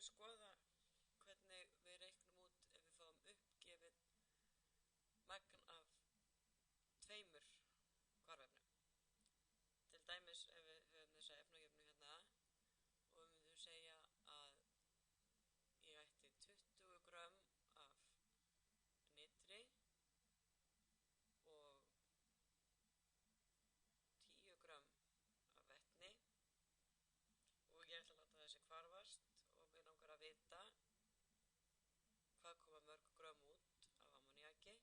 skoða hvernig við reiknum út ef við fáum uppgefið magn af tveimur hvarfefnum. Til dæmis ef við höfum þessa efnajöfnu hérna og við myndum segja að ég ætti 20 grömm af nitri og 10 grömm af vetni og ég ætla að láta þessi hvarfast og mig langar að vita hvað koma mörg grömm út af ammoníaki,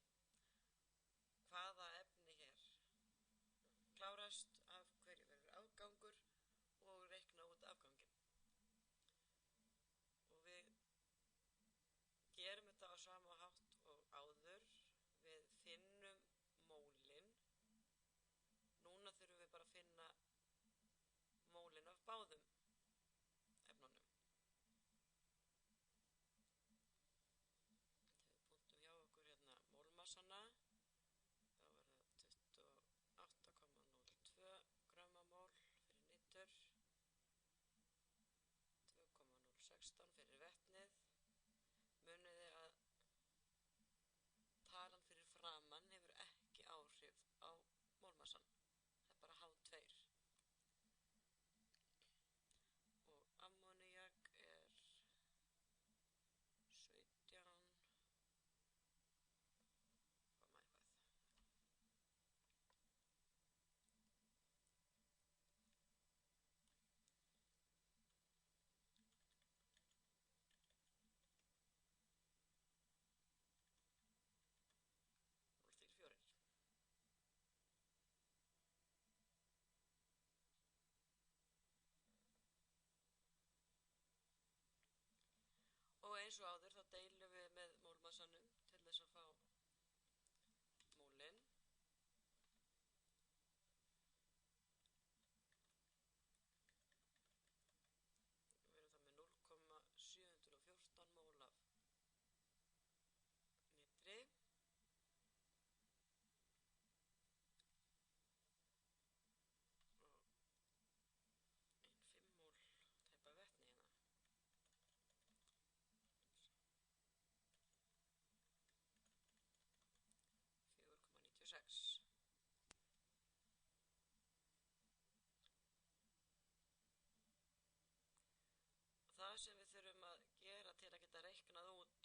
hvaða efni hér klárast, af hverju verður afgangur og reikna út afganginn. Og við gerum þetta á sama hátt og áður, við finnum mólin. Núna þurfum við bara að finna mólin af báðum efnunum. Þegar við punktum hjá okkur hérna mólmassana, þá er það 28,02 grammamól fyrir nitur, 2,016 fyrir vetnið. Muniði að talan fyrir framan hefur ekki áhrif á mólmassan. Það er bara H2. Og ammoníak er 17, koma eitthvað. Til 4. Og eins og áður þá deilum við með mólmassanum til þess að fá mólin. Við erum það með 0,714 mól af nitri. Og 1,5 mól tæpa vetni hérna. 4,96. Það sem við þurfum að gera til að geta reiknað út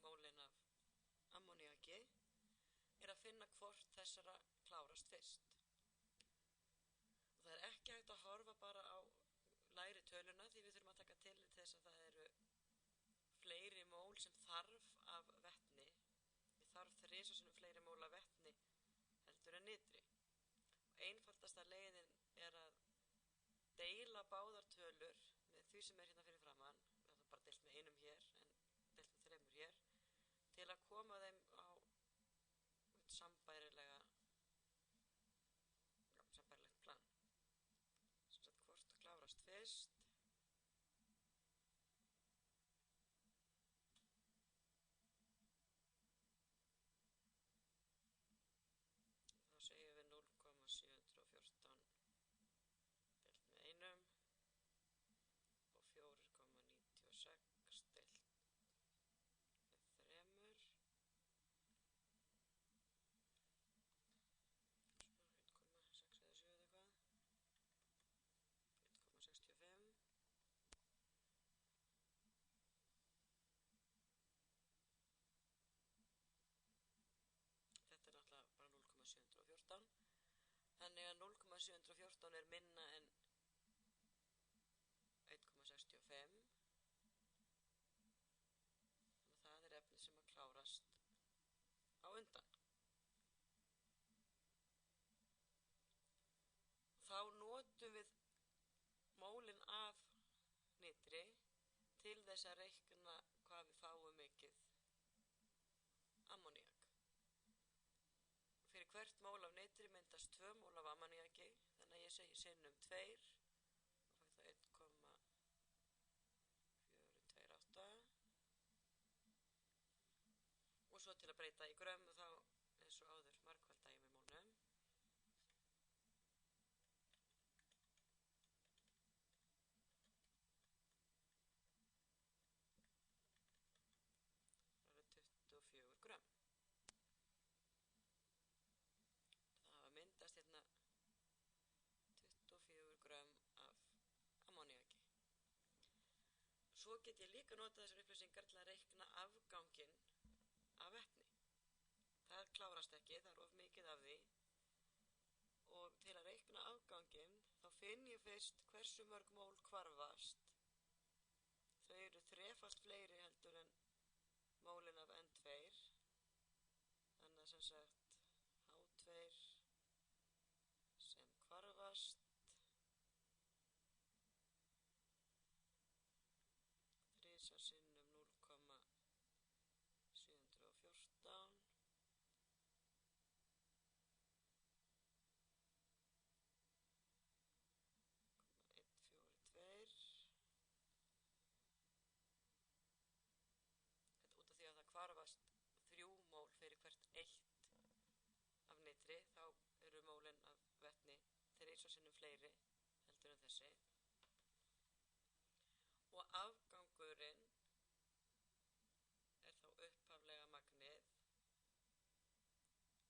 mólin af ammoníaki er að finna hvort þessara klárast fyrst. Og það er ekki hægt að horfa bara á lægri töluna því við þurfum að taka til þess að það eru fleiri mól sem þarf af vetni. Við þarf 3 sinnum fleiri mól af vetni heldur en nitri. Og einfaldasta leiðin er að deila báðar tölur með því sem er hérna fyrir framann. Það er bara deilt með einum hér en deilt með 3 hér til að koma þeim á sambærilegt plan. Sem sagt hvort það klárast fyrst. Þá segjum við 0,714 deilt með einum og 4,96 deilt með 3. Svo 1,6 eða 7 eða eitthvað. 1,65. Þetta er náttúrulega bara 0,714. Þannig að 0,714 er minna en 1,65. Þannig að það er efnið sem að klárast á undan. Þá notum við mólin af nitri til þess að reikna hvað við fáum mikið ammoníak. Fyrir hvert mól af nitri myndast 2 mól af ammoníaki, þannig að ég segi sinnum 2 og fæ það 1,428. Og svo til að breyta í grömm þá eins og áður margfalda ég með mólnum. Svo get ég líka notað þessar upplýsingar til að reikna afganginn af vetni. Það klárast ekki, það of mikið af því. Og til að reikna afganginn þá finn ég fyrst hversu mörg mól hvarfast. Þau eru þrefalt fleiri heldur en mólin af N2. Þannig að sem sagt H2 sem hvarfast þrisvar sinnum 0,714 hvarfast 3 mól fyrir hvert 1 af nitri, þá eru mólin af vetni þrisvar sinnum fleiri heldur en þessi. Og afgangurinn er þá upphaflega magnið,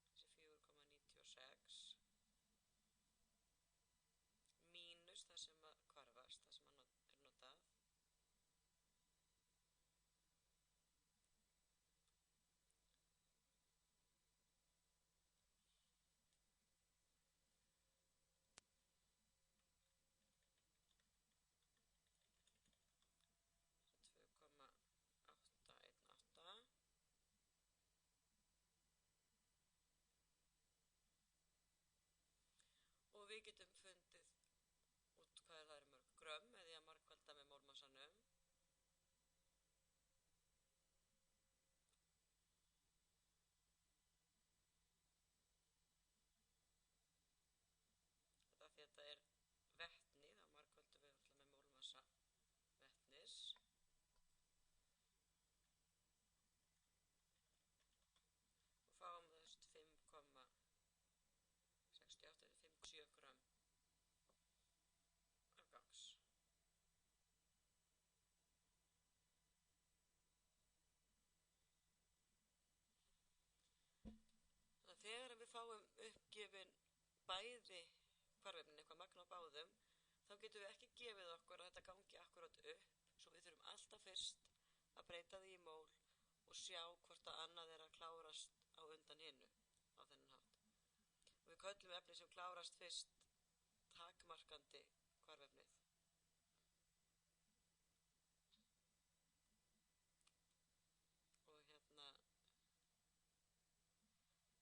þessi 4,96, mínus það sem að hvarfast, það sem er notað. Og við getum fundið út hvað það eru mörg grömm með því að margfalda með mólmassanum. Því þetta er vetni, þá margfaldum við alltaf með mólmassa vetnis. Og fáum þess 5,68 eða 5,7 grömm afgangs. Þannig að þegar við fáum uppgefin bæði hvarfefnin, eitthvað magn á báðum, þá getum við ekki gefið okkur að þetta gangi akkurat upp, svo við þurfum alltaf fyrst að breyta því í mól og sjá hvort að annað er að klárast á undan hinu á þennan hátt. Og við köllum efni sem klárast fyrst takmarkandi hvarfefnið.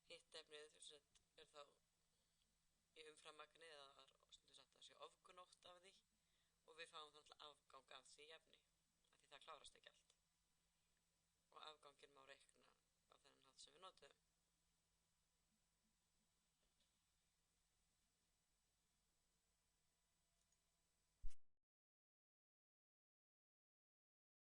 Og hitt efnið er þá í umframmagni eða stundum sagt að það sé ofgnótt af því og við fáum þá afgang af því efni af því það klárast ekki allt og afganginn má reikna á þennan hátt sem við notum.